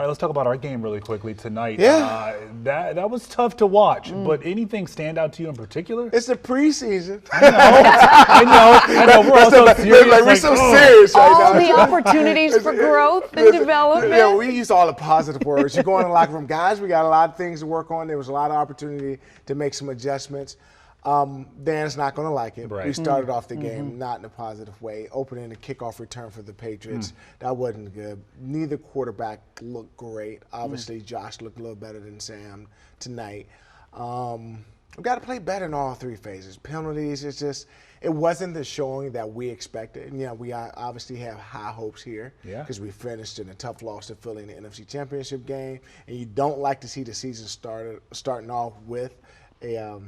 All right, let's talk about our game really quickly tonight. Yeah. That was tough to watch, but anything stand out to you in particular? It's the preseason. I know. We're all so serious. We're so serious right now. All the opportunities for growth and development. Yeah, we use all the positive words. You go in the locker room, guys, we got a lot of things to work on. There was a lot of opportunity to make some adjustments. Dan's not going to like it. Right. We started off the game not in a positive way. Opening the kickoff return for the Patriots, that wasn't good. Neither quarterback looked great. Obviously, Josh looked a little better than Sam tonight. We've got to play better in all three phases. Penalties, it wasn't the showing that we expected. And, we obviously have high hopes here because we finished in a tough loss to Philly in the NFC Championship game. And you don't like to see the season starting off with a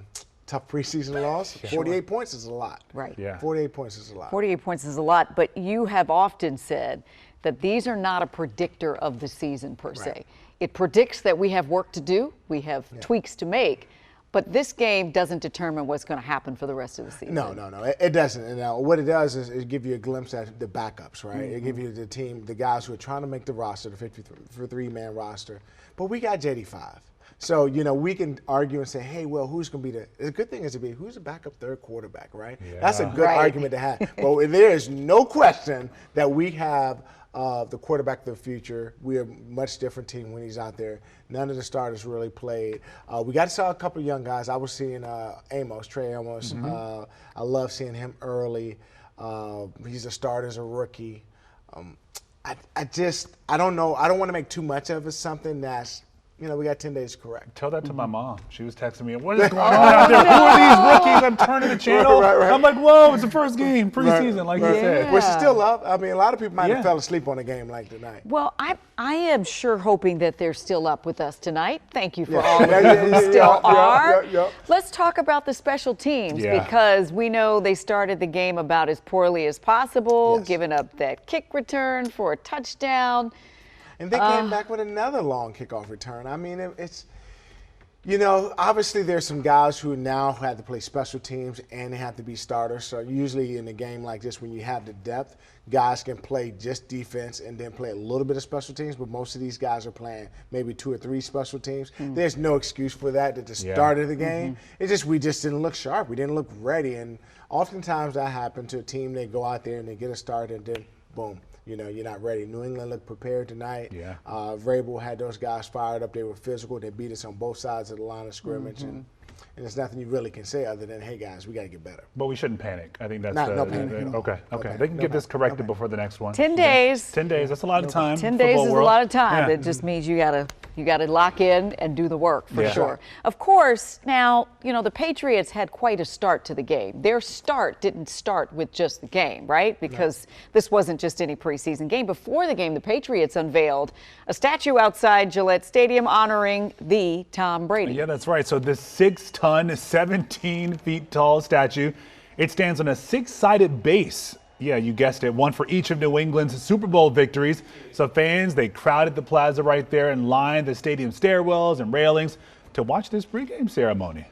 tough preseason loss. 48 points is a lot. Right. Yeah. 48 points is a lot. 48 points is a lot, but you have often said that these are not a predictor of the season per se. It predicts that we have work to do, we have tweaks to make, but this game doesn't determine what's going to happen for the rest of the season. No, it doesn't. And what it does is it give you a glimpse at the backups, right? It give you the team, the guys who are trying to make the roster, the 53-man roster. But we got JD5. So, we can argue and say, hey, well, who's going to be the good thing is to be who's the backup third quarterback, right? Yeah. That's a good argument to have. But there is no question that we have the quarterback of the future. We are a much different team when he's out there. None of the starters really played. We got to saw a couple of young guys. I was seeing Trey Amos. I love seeing him early. He's a starter as a rookie. I don't know. I don't want to make too much of it something that's, we got 10 days to correct. Tell that to my mom. She was texting me, what is going on out there? Who are these rookies? I'm turning the channel. Right. I'm like, whoa, it's the first game, preseason, like you said. Which is still up. I mean, a lot of people might have fell asleep on a game like tonight. Well, I am sure hoping that they're still up with us tonight. Thank you for all of you who still are. Let's talk about the special teams because we know they started the game about as poorly as possible, giving up that kick return for a touchdown. And they came back with another long kickoff return. I mean, it's, obviously there's some guys who now have to play special teams and they have to be starters. So usually in a game like this, when you have the depth, guys can play just defense and then play a little bit of special teams. But most of these guys are playing maybe 2 or 3 special teams. There's no excuse for that at the start of the game. It's just we just didn't look sharp. We didn't look ready. And oftentimes that happens to a team. They go out there and they get a start and then boom. You're not ready. New England looked prepared tonight. Vrabel had those guys fired up. They were physical. They beat us on both sides of the line of scrimmage. And there's nothing you really can say other than, hey, guys, we got to get better. But we shouldn't panic. I think that's no panic at all. Okay. They can get this corrected before the next one. 10 days. 10 days. That's a lot of time. 10 days is a lot of time. Yeah. It just means you gotta lock in and do the work for sure. Of course, now, the Patriots had quite a start to the game. Their start didn't start with just the game, right? Because this wasn't just any preseason game. Before the game, the Patriots unveiled a statue outside Gillette Stadium honoring the Tom Brady. Yeah, that's right. So this 6-ton, 17 feet tall statue, it stands on a 6-sided base. Yeah, you guessed it. One for each of New England's Super Bowl victories. So fans, they crowded the plaza right there and lined the stadium stairwells and railings to watch this pregame ceremony.